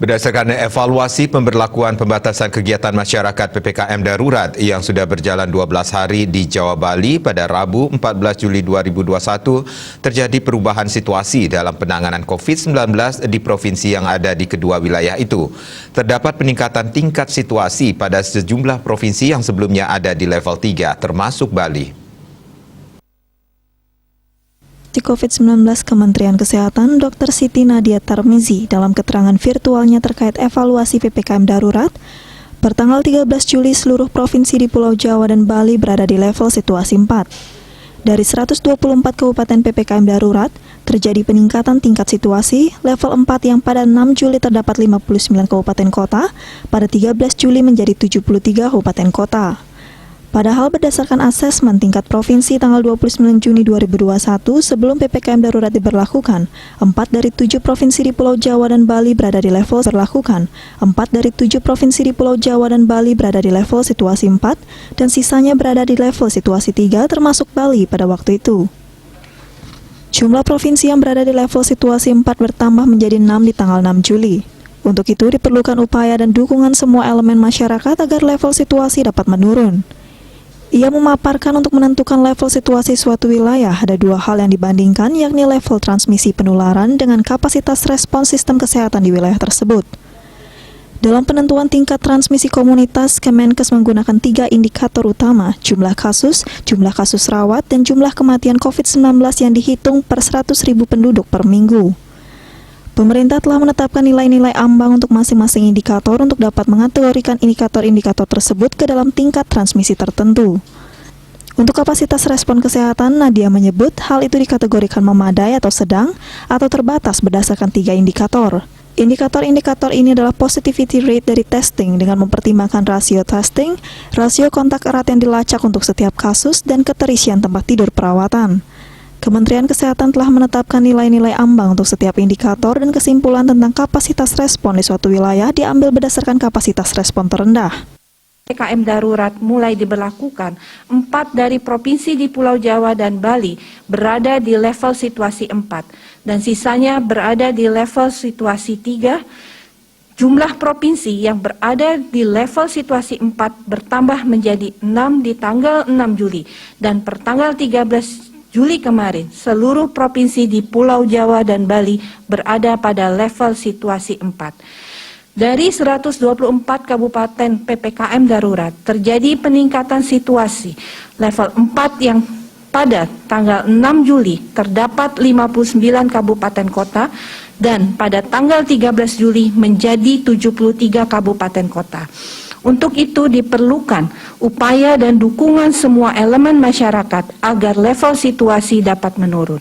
Berdasarkan evaluasi pemberlakuan pembatasan kegiatan masyarakat PPKM darurat yang sudah berjalan 12 hari di Jawa Bali pada Rabu 14 Juli 2021, terjadi perubahan situasi dalam penanganan COVID-19 di provinsi yang ada di kedua wilayah itu. Terdapat peningkatan tingkat situasi pada sejumlah provinsi yang sebelumnya ada di level 3, termasuk Bali. Di COVID-19, Kementerian Kesehatan Dr. Siti Nadia Tarmizi dalam keterangan virtualnya terkait evaluasi PPKM darurat, pertanggal 13 Juli seluruh provinsi di Pulau Jawa dan Bali berada di level situasi 4. Dari 124 kabupaten PPKM darurat, terjadi peningkatan tingkat situasi level 4 yang pada 6 Juli terdapat 59 kabupaten kota, pada 13 Juli menjadi 73 kabupaten kota. Padahal berdasarkan asesmen tingkat provinsi tanggal 29 Juni 2021 sebelum PPKM darurat diberlakukan, 4 dari 7 provinsi di Pulau Jawa dan Bali berada di level berlakukan. 4 dari 7 provinsi di Pulau Jawa dan Bali berada di level situasi 4 dan sisanya berada di level situasi 3 termasuk Bali pada waktu itu. Jumlah provinsi yang berada di level situasi 4 bertambah menjadi 6 di tanggal 6 Juli. Untuk itu diperlukan upaya dan dukungan semua elemen masyarakat agar level situasi dapat menurun. Ia memaparkan untuk menentukan level situasi suatu wilayah ada dua hal yang dibandingkan, yakni level transmisi penularan dengan kapasitas respons sistem kesehatan di wilayah tersebut. Dalam penentuan tingkat transmisi komunitas, Kemenkes menggunakan 3 indikator utama, jumlah kasus rawat, dan jumlah kematian COVID-19 yang dihitung per 100.000 penduduk per minggu. Pemerintah telah menetapkan nilai-nilai ambang untuk masing-masing indikator untuk dapat mengategorikan indikator-indikator tersebut ke dalam tingkat transmisi tertentu. Untuk kapasitas respon kesehatan, Nadia menyebut hal itu dikategorikan memadai atau sedang atau terbatas berdasarkan 3 indikator. Indikator-indikator ini adalah positivity rate dari testing dengan mempertimbangkan rasio testing, rasio kontak erat yang dilacak untuk setiap kasus, dan keterisian tempat tidur perawatan. Kementerian Kesehatan telah menetapkan nilai-nilai ambang untuk setiap indikator dan kesimpulan tentang kapasitas respon di suatu wilayah diambil berdasarkan kapasitas respon terendah. PPKM darurat mulai diberlakukan, 4 dari provinsi di Pulau Jawa dan Bali berada di level situasi 4 dan sisanya berada di level situasi 3. Jumlah provinsi yang berada di level situasi 4 bertambah menjadi 6 di tanggal 6 Juli dan per tanggal 13 Juli kemarin, seluruh provinsi di Pulau Jawa dan Bali berada pada level situasi 4. Dari 124 kabupaten PPKM darurat, terjadi peningkatan situasi level 4 yang pada tanggal 6 Juli terdapat 59 kabupaten kota dan pada tanggal 13 Juli menjadi 73 kabupaten kota. Untuk itu diperlukan upaya dan dukungan semua elemen masyarakat agar level situasi dapat menurun.